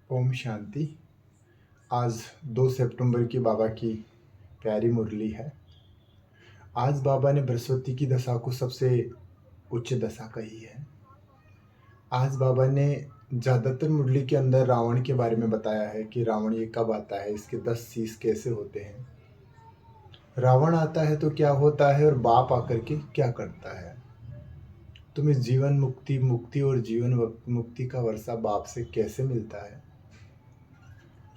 ओम शांति। आज 2 सितंबर की बाबा की प्यारी मुरली है। आज बाबा ने बृहस्पति की दशा को सबसे उच्च दशा कही है। आज बाबा ने ज़्यादातर मुरली के अंदर रावण के बारे में बताया है कि रावण ये कब आता है, इसके 10 शीश कैसे होते हैं, रावण आता है तो क्या होता है और बाप आकर के क्या करता है। तुम्हें जीवन मुक्ति और जीवन मुक्ति का वर्षा बाप से कैसे मिलता है,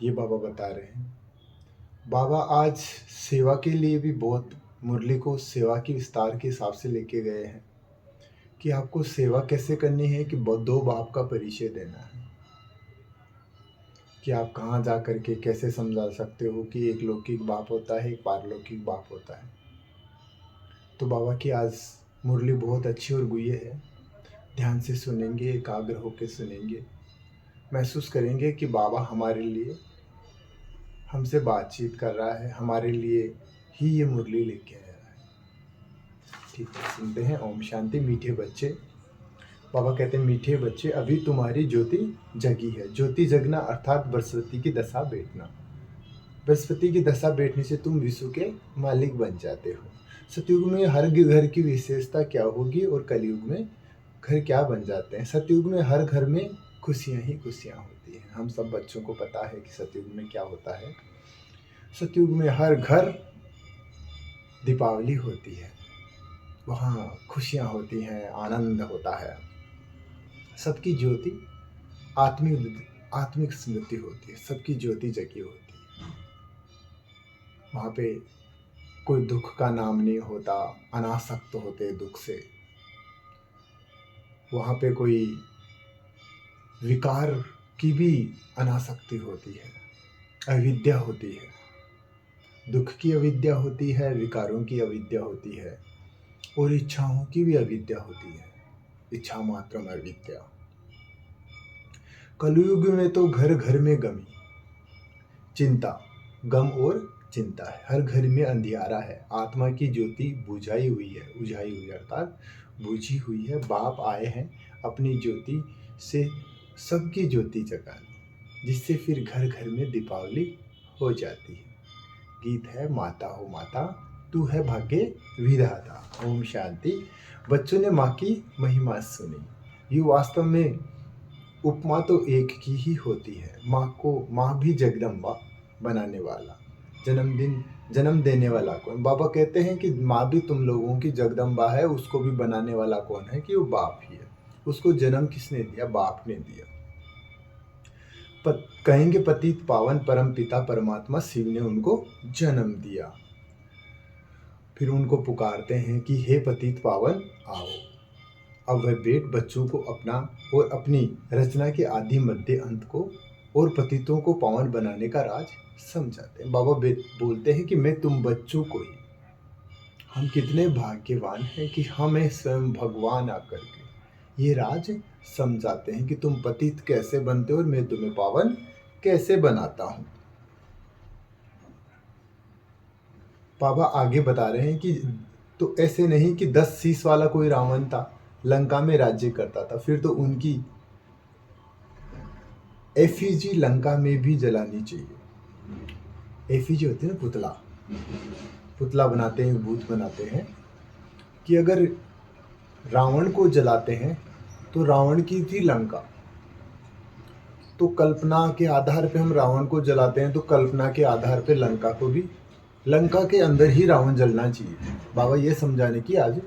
ये बाबा बता रहे हैं। बाबा आज सेवा के लिए भी बहुत मुरली को सेवा की विस्तार के हिसाब से लेके गए हैं कि आपको सेवा कैसे करनी है, कि दो बाप का परिचय देना है कि आप कहाँ जा कर के कैसे समझा सकते हो कि एक लौकिक बाप होता है, एक पारलौकिक बाप होता है। तो बाबा की आज मुरली बहुत अच्छी और गुह्य है। ध्यान से सुनेंगे, एकाग्र होकर सुनेंगे, महसूस करेंगे कि बाबा हमारे लिए हमसे बातचीत कर रहा है, हमारे लिए ही ये मुरली लेके आया है। ठीक है, सुनते हैं। ओम शांति। मीठे बच्चे, बाबा कहते हैं मीठे बच्चे, अभी तुम्हारी ज्योति जगी है। ज्योति जगना अर्थात बृहस्पति की दशा बैठना। बृहस्पति की दशा बैठने से तुम विश्व के मालिक बन जाते हो। सतयुग में हर घर की विशेषता क्या होगी और कलयुग में घर क्या बन जाते हैं। सतयुग में हर घर में खुशियाँ ही खुशियाँ होती हैं। हम सब बच्चों को पता है कि सतयुग में क्या होता है। सतयुग में हर घर दीपावली होती है, वहाँ खुशियाँ होती हैं, आनंद होता है। सबकी ज्योति आत्मिक स्मृति होती है, सबकी ज्योति जगी होती है। वहाँ पे कोई दुख का नाम नहीं होता, अनासक्त होते दुख से। वहाँ पे कोई विकार की भी अनासक्ति होती है, अविद्या होती है। दुख की अविद्या होती है, विकारों की अविद्या होती है और इच्छाओं की भी अविद्या होती है। इच्छा मात्रम अविद्या। कलयुग में तो घर घर में गमी, चिंता, गम और चिंता है। हर घर में अंधियारा है। आत्मा की ज्योति बुझाई हुई अर्थात बुझी हुई है। बाप आए हैं अपनी ज्योति से सबकी ज्योति जगाने, जिससे फिर घर घर में दीपावली हो जाती है। गीत है माता हो माता, तू है भाग्य विधाता। ओम शांति। बच्चों ने माँ की महिमा सुनी। ये वास्तव में उपमा तो एक की ही होती है। माँ भी जगदम्बा बनाने वाला, जन्म देने वाला कौन। बाबा कहते हैं कि माँ भी तुम लोगों की जगदम्बा है, उसको भी बनाने वाला कौन है, कि वो बाप ही है। उसको जन्म किसने दिया? बाप ने दिया। कहेंगे पतित पावन परम पिता परमात्मा शिव ने उनको जन्म दिया। फिर उनको पुकारते हैं कि हे पतित पावन आओ। अब वह बेट बच्चों को अपना और अपनी रचना के आदि मध्य अंत को और पतितों को पावन बनाने का राज समझाते हैं। बाबा बोलते हैं कि मैं तुम बच्चों को ही, हम कितने भाग्यवान हैं कि हमें स्वयं भगवान आकर के ये राज समझाते हैं कि तुम पतित कैसे बनते हो और मैं तुम्हें पावन कैसे बनाता हूँ। बाबा आगे बता रहे हैं कि तो ऐसे नहीं कि 10 शीश वाला कोई रावण था, लंका में राज्य करता था, फिर तो उनकी एफिजी लंका में भी जलानी चाहिए। एफिजी होते हैं पुतला बनाते हैं, भूत बनाते हैं, कि अगर रावण को जलाते हैं तो रावण की थी लंका, तो कल्पना के आधार पे हम रावण को जलाते हैं, तो कल्पना के आधार पे लंका को भी, लंका के अंदर ही रावण जलना चाहिए। बाबा ये समझाने की आज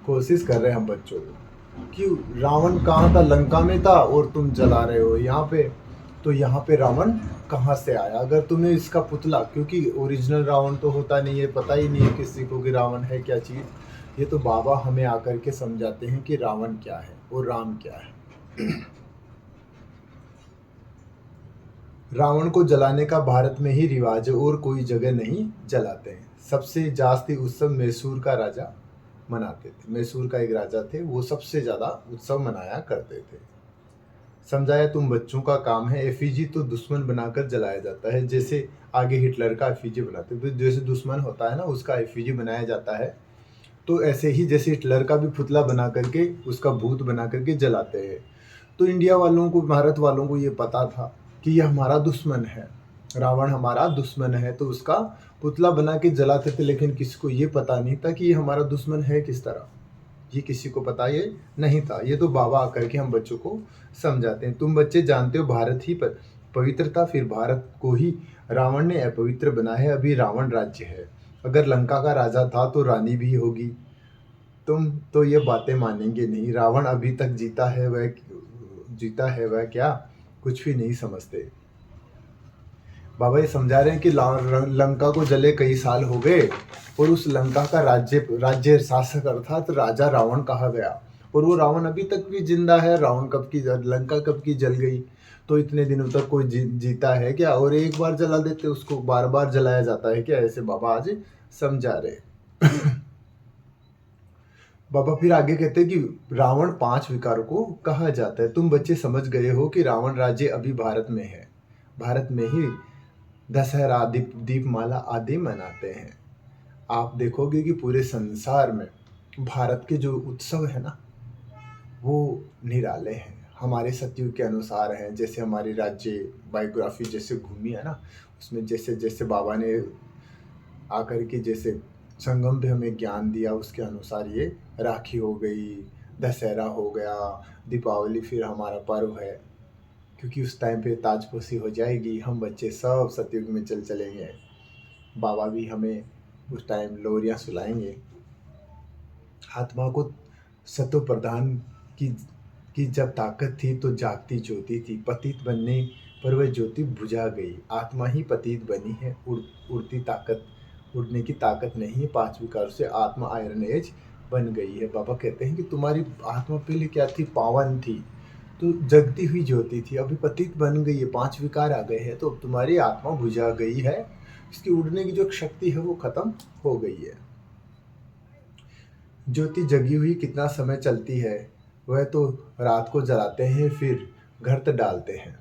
कोशिश कर रहे हैं हम बच्चों को कि रावण कहाँ था? लंका में था और तुम जला रहे हो यहाँ पे। तो यहाँ पे रावण कहाँ से आया? अगर तुम्हें इसका पुतला, क्योंकि ओरिजिनल रावण तो होता नहीं है, पता ही नहीं है किसी को कि रावण है क्या चीज़। ये तो बाबा हमें आकर के समझाते हैं कि रावण क्या है और राम क्या है। रावण को जलाने का भारत में ही रिवाज है और कोई जगह नहीं जलाते हैं। सबसे जास्ती उत्सव मैसूर का राजा मनाते थे। मैसूर का एक राजा थे, वो सबसे ज़्यादा उत्सव मनाया करते थे। समझाया तुम बच्चों का काम है। एफिजी तो दुश्मन बनाकर जलाया जाता है, जैसे आगे हिटलर का एफिजी बनाते हैं, जैसे दुश्मन होता है ना उसका एफिजी बनाया जाता है। तो ऐसे ही जैसे हिटलर का भी पुतला बना करके, उसका भूत बना करके जलाते हैं। तो इंडिया वालों को, भारत वालों को ये पता था कि यह हमारा दुश्मन है, रावण हमारा दुश्मन है, तो उसका पुतला बना के जलाते थे। लेकिन किसी को ये पता नहीं था कि ये हमारा दुश्मन है किस तरह, ये किसी को पता ये नहीं था। ये तो बाबा आकर के हम बच्चों को समझाते हैं। तुम बच्चे जानते हो भारत ही पवित्र था, फिर भारत को ही रावण ने अपवित्र बनाया है। अभी रावण राज्य है, अगर लंका का राजा था तो रानी भी होगी। तुम तो ये बातें मानेंगे नहीं। रावण अभी तक जीता है वह क्या कुछ भी नहीं समझते। बाबा ये समझा रहे हैं कि लंका को जले कई साल हो गए और उस लंका का राज्य शासक अर्थात राजा रावण कहा गया, और वो रावण अभी तक भी जिंदा है। रावण लंका कब की जल गई, तो इतने दिनों तक कोई जीता है क्या? और एक बार जला देते उसको बार बार जलाया जाता है क्या? ऐसे बाबा आज समझा रहे। बाबा फिर आगे कहते हैं कि रावण 5 विकारों को कहा जाता है। तुम बच्चे समझ गए हो कि रावण राज्य अभी भारत में है, भारत में ही दशहरा दीपमाला आदि मनाते हैं। आप देखोगे कि पूरे संसार में भारत के जो उत्सव है ना, वो निराले हैं, हमारे सतयुग के अनुसार हैं। जैसे हमारी राज्य बायोग्राफी जैसे घूमी है ना, उसमें जैसे जैसे बाबा ने आकर के जैसे संगम पे हमें ज्ञान दिया, उसके अनुसार ये राखी हो गई, दशहरा हो गया, दीपावली फिर हमारा पर्व है। क्योंकि उस टाइम पे ताजपोशी हो जाएगी, हम बच्चे सब सतयुग में चलेंगे। बाबा भी हमें उस टाइम लोरियाँ सुलाएंगे। आत्मा को सतो प्रदान की जब ताकत थी तो जागती ज्योति थी, पतित बनने पर वह ज्योति बुझा गई। आत्मा ही पतित बनी है, उड़ने की ताकत नहीं है। 5 विकारों से आत्मा आयरन एज बन गई है। बाबा कहते हैं कि तुम्हारी आत्मा पहले क्या थी? पावन थी, तो जगती हुई ज्योति थी, अभी पतित बन गई है, 5 विकार आ गए हैं, तो तुम्हारी आत्मा बुझा गई है। इसकी उड़ने की जो शक्ति है वो खत्म हो गई है। ज्योति जगी हुई कितना समय चलती है? वह तो रात को जलाते हैं फिर घर्त डालते हैं।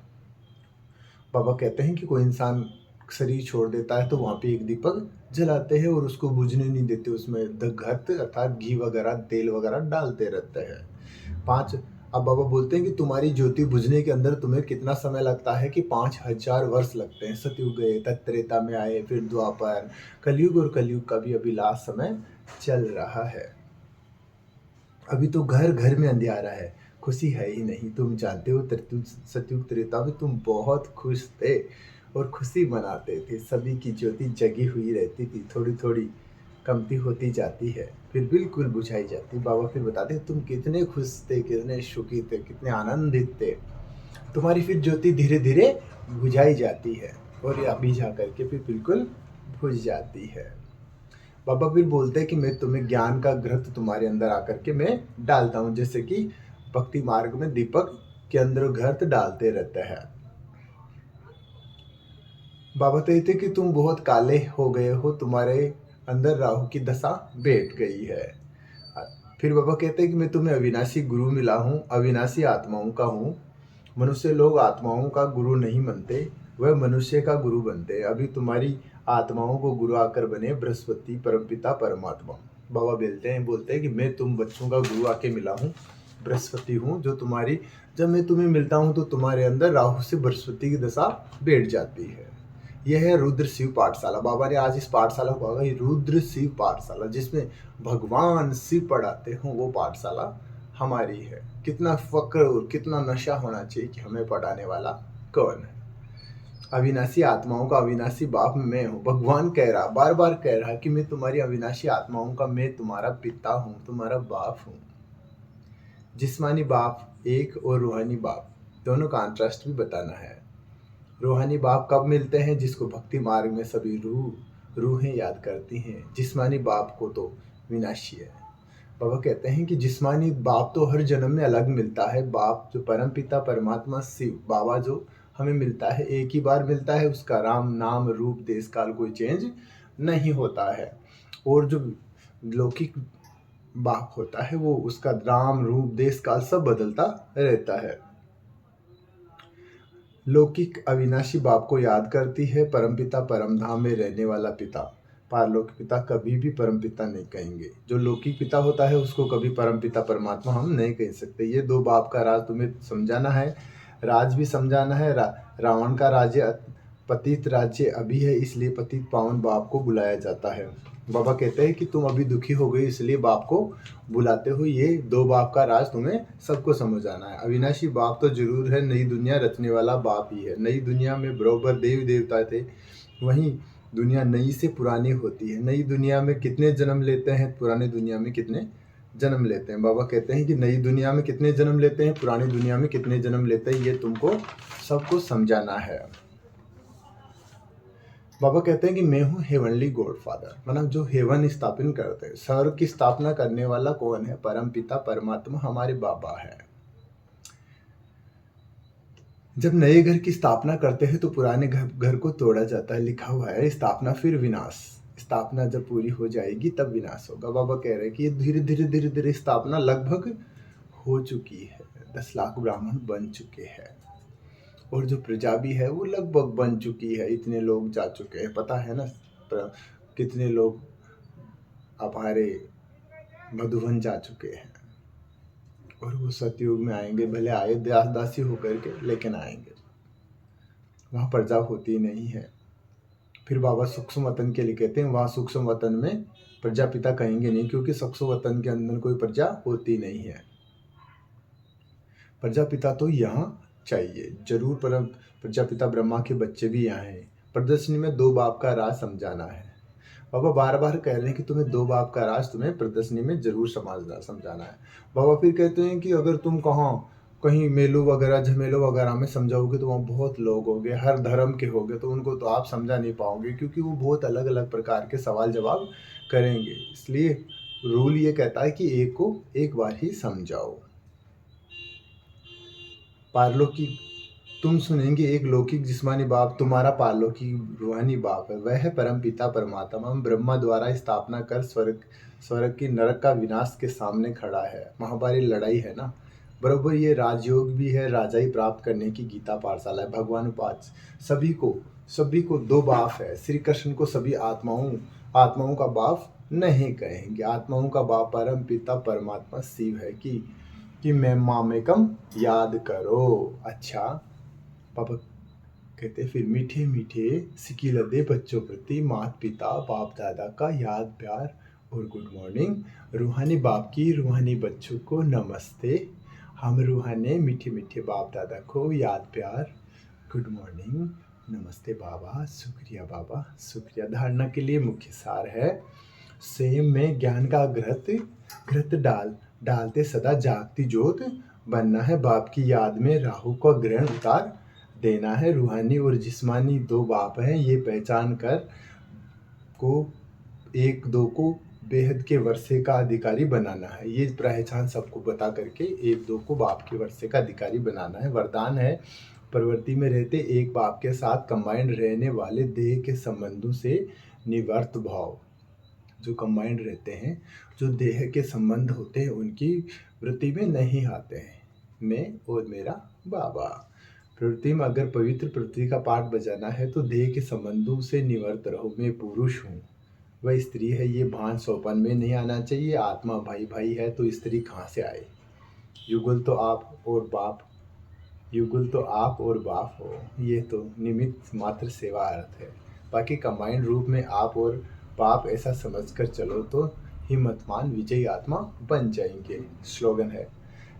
बाबा कहते हैं कि कोई इंसान शरीर छोड़ देता है तो वहाँ पे एक दीपक जलाते हैं और उसको बुझने नहीं देते, उसमें घर्त अर्थात घी वगैरह तेल वगैरह डालते रहते हैं। 5 अब बाबा बोलते हैं कि तुम्हारी ज्योति बुझने के अंदर तुम्हें कितना समय लगता है? कि 5000 वर्ष लगते हैं। सतयुग गए, त्रेता में आए, फिर द्वापर, कलयुग, और कलयुग का भी अभी लास्ट समय चल रहा है। अभी तो घर घर में अंधियारा है, खुशी है ही नहीं। तुम जानते हो सतयुग त्रेता में तुम बहुत खुश थे और खुशी मनाते थे। सभी की ज्योति जगी हुई रहती थी, थोड़ी थोड़ी कमती होती जाती है, फिर बिल्कुल बुझाई जाती। बाबा फिर बताते तुम कितने खुश थे, कितने सुखी थे, कितने आनंदित थे। तुम्हारी फिर ज्योति धीरे धीरे बुझाई जाती है और अभी जा करके फिर बिल्कुल बुझ जाती है। बाबा फिर बोलते हैं कि मैं तुम्हें ज्ञान का घृत तुम्हारे अंदर आकर के मैं डालता हूँ, जैसे कि भक्ति मार्ग में दीपक के अंदर घृत डालते रहते हैं। बाबा कहते कि तुम बहुत काले हो गए हो, तुम्हारे अंदर राहु की दशा बैठ गई है। फिर बाबा कहते हैं कि मैं तुम्हें अविनाशी गुरु मिला हूँ, अविनाशी आत्माओं का हूँ। मनुष्य लोग आत्माओं का गुरु नहीं बनते, वह मनुष्य का गुरु बनते। अभी तुम्हारी आत्माओं को गुरु आकर बने बृहस्पति, परमपिता, परमात्मा। बाबा बोलते हैं कि मैं तुम बच्चों का गुरु आके मिला हूँ, बृहस्पति हूँ। जब मैं तुम्हें मिलता हूँ तो तुम्हारे अंदर राहु से बृहस्पति की दशा बैठ जाती है। यह है रुद्र शिव पाठशाला। बाबा ने आज इस पाठशाला को कहा रुद्र शिव पाठशाला, जिसमें भगवान शिव पढ़ाते हों, वो पाठशाला हमारी है। कितना फक्र और कितना नशा होना चाहिए कि हमें पढ़ाने वाला कौन है। अविनाशी आत्माओं का अविनाशी बाप मैं हूँ। भगवान कह रहा, बार बार कह रहा कि मैं तुम्हारी अविनाशी आत्माओं का, मैं तुम्हारा पिता हूँ, तुम्हारा बाप हूँ। जिस्मानी बाप एक और रूहानी बाप दोनों का अंतरराष्ट्र भी बताना है। रूहानी बाप कब मिलते हैं? जिसको भक्ति मार्ग में सभी रूहें याद करती हैं। जिस्मानी बाप को तो विनाशी है। बाबा कहते हैं कि जिस्मानी बाप तो हर जन्म में अलग मिलता है। बाप जो परम पिता परमात्मा शिव बाबा जो हमें मिलता है, एक ही बार मिलता है। उसका राम नाम रूप देश काल कोई चेंज नहीं होता है। और जो लौकिक बाप होता है वो उसका राम रूप देश काल सब बदलता रहता है। लौकिक अविनाशी बाप को याद करती है परमपिता परमधाम में रहने वाला पिता। पारलौकिक पिता कभी भी परमपिता नहीं कहेंगे। जो लौकिक पिता होता है उसको कभी परमपिता परमात्मा हम नहीं कह सकते। ये 2 बाप का राज तुम्हें समझाना है, राज भी समझाना है, रावण का राज्य पतित राज्य अभी है, इसलिए पतित पावन बाप को बुलाया जाता है। बाबा कहते हैं कि तुम अभी दुखी हो गई इसलिए बाप को बुलाते हो, ये दो बाप का राज तुम्हें सबको समझ आना है। अविनाशी बाप तो जरूर है, नई दुनिया रचने वाला बाप ही है। नई दुनिया में बरोबर देवी देवता थे, वहीं दुनिया नई से पुरानी होती है। नई दुनिया में कितने जन्म लेते हैं, पुरानी दुनिया में कितने जन्म लेते हैं। बाबा कहते हैं कि नई दुनिया में कितने जन्म लेते हैं, पुरानी दुनिया में कितने जन्म लेते हैं, ये तुमको सबको समझाना है। बाबा कहते हैं कि मैं हूँ हेवनली गॉड फादर, मतलब जो हेवन स्थापन करते हैं। स्वर्ग की स्थापना करने वाला कौन है? परम पिता परमात्मा हमारे बाबा है। जब नए घर की स्थापना करते हैं तो पुराने घर को तोड़ा जाता है। लिखा हुआ है स्थापना फिर विनाश। स्थापना जब पूरी हो जाएगी तब विनाश होगा। बाबा कह रहे हैं कि ये धीरे धीरे धीरे धीरे स्थापना लगभग हो चुकी है। 10 लाख ब्राह्मण बन चुके हैं और जो प्रजा भी है वो लगभग बन चुकी है। इतने लोग जा चुके हैं, पता है ना कितने लोग हमारे मधुबन जा चुके हैं। और वो सतयुग में आएंगे, भले आए दासी होकर के, लेकिन आएंगे। वहाँ प्रजा होती नहीं है। फिर बाबा सूक्ष्म वतन के लिए कहते हैं, वहाँ सूक्ष्म वतन में प्रजापिता कहेंगे नहीं, क्योंकि सूक्ष्म वतन के अंदर कोई प्रजा होती नहीं है। प्रजापिता तो यहाँ चाहिए जरूर, पर प्रजापिता ब्रह्मा के बच्चे भी यहाँ हैं। प्रदर्शनी में 2 बाप का राज समझाना है। बाबा बार बार कह रहे हैं कि तुम्हें 2 बाप का राज तुम्हें प्रदर्शनी में जरूर समझाना है। बाबा फिर कहते हैं कि अगर तुम कहीं मेलों वगैरह झमेलों वगैरह में समझाओगे तो वहाँ बहुत लोग होंगे, हर धर्म के होंगे, तो उनको तो आप समझा नहीं पाओगे, क्योंकि वो बहुत अलग अलग प्रकार के सवाल जवाब करेंगे। इसलिए रूल ये कहता है कि एक को एक बार ही समझाओ। पारलौकिक तुम सुनेंगे एक लौकिक जिस्मानी बाप तुम्हारा पारलौकिक रूहानी बाप है। वह है परम पिता परमात्मा, ब्रह्मा द्वारा स्थापना कर स्वर्ग की नरक का विनाश के सामने खड़ा है। महाभारी लड़ाई है ना, बरोबर ये राजयोग भी है, राजाई प्राप्त करने की गीता पाठशाला है। भगवान उपाच सभी को 2 बाप है। श्री कृष्ण को सभी आत्माओं का बाप नहीं कहेंगे। आत्माओं का बाप परम पिता परमात्मा शिव है कि मैं मामेकम याद करो। अच्छा, पापा कहते फिर मीठे मीठे सिकी लदे बच्चों प्रति माता पिता बाप दादा का याद प्यार और गुड मॉर्निंग। रूहानी बाप की रूहानी बच्चों को नमस्ते। हम रूहानी मीठे मीठे बाप दादा को याद प्यार गुड मॉर्निंग नमस्ते बाबा। शुक्रिया बाबा, शुक्रिया। धारणा के लिए मुख्य सार है, सेम में ज्ञान का घृत डालते सदा जागती ज्योत बनना है। बाप की याद में राहु का ग्रहण उतार देना है। रूहानी और जिस्मानी 2 बाप हैं, ये पहचान कर को 1-2 को बेहद के वर्षे का अधिकारी बनाना है। ये पहचान सबको बता करके 1-2 को बाप के वर्षे का अधिकारी बनाना है। वरदान है, प्रवृत्ति में रहते एक बाप के साथ कंबाइंड रहने वाले देह के संबंधों से निवर्त भाव। जो कंबाइंड रहते हैं, जो देह के संबंध होते हैं, उनकी वृत्ति में नहीं आते हैं। मैं और मेरा बाबा। प्रवृत्ति में अगर पवित्र पृथ्वी का पाठ बजाना है तो देह के संबंधों से निवर्त रहो। मैं पुरुष हूँ, वह स्त्री है, ये भान सोपन में नहीं आना चाहिए। आत्मा भाई भाई है तो स्त्री कहाँ से आए? युगल तो आप और बाप हो, ये तो निमित्त मात्र सेवा अर्थ है। बाकी कंबाइंड रूप में आप और बाप ऐसा समझकर चलो तो हिम्मतमान विजयी आत्मा बन जाएंगे। स्लोगन है,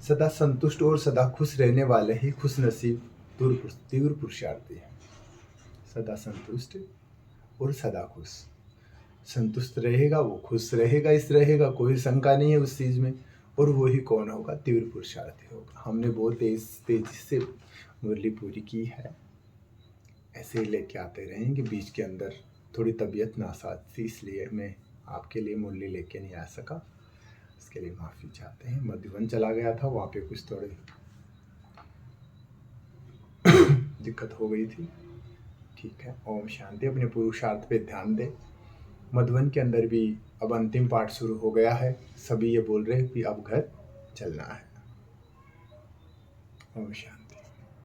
सदा संतुष्ट और सदा खुश रहने वाले ही खुश नसीब तीव्र पुरुषार्थी है। सदा संतुष्ट और सदा खुश। संतुष्ट रहेगा वो खुश रहेगा, इस रहेगा, कोई शंका नहीं है उस चीज़ में। और वो ही कौन होगा? तीव्र पुरुषार्थी होगा। हमने बहुत तेजी से मुरली पूरी की है, ऐसे ही लेके आते रहेंगे। बीच के अंदर थोड़ी तबीयत नासाज थी, इसलिए मैं आपके लिए मुरली लेके नहीं आ सका, इसके लिए माफ़ी चाहते हैं। मधुबन चला गया था, वहाँ पे कुछ थोड़ी दिक्कत हो गई थी। ठीक है, ओम शांति। अपने पुरुषार्थ पे ध्यान दें। मधुबन के अंदर भी अब अंतिम पाठ शुरू हो गया है। सभी ये बोल रहे हैं कि अब घर चलना है। ओम शांति।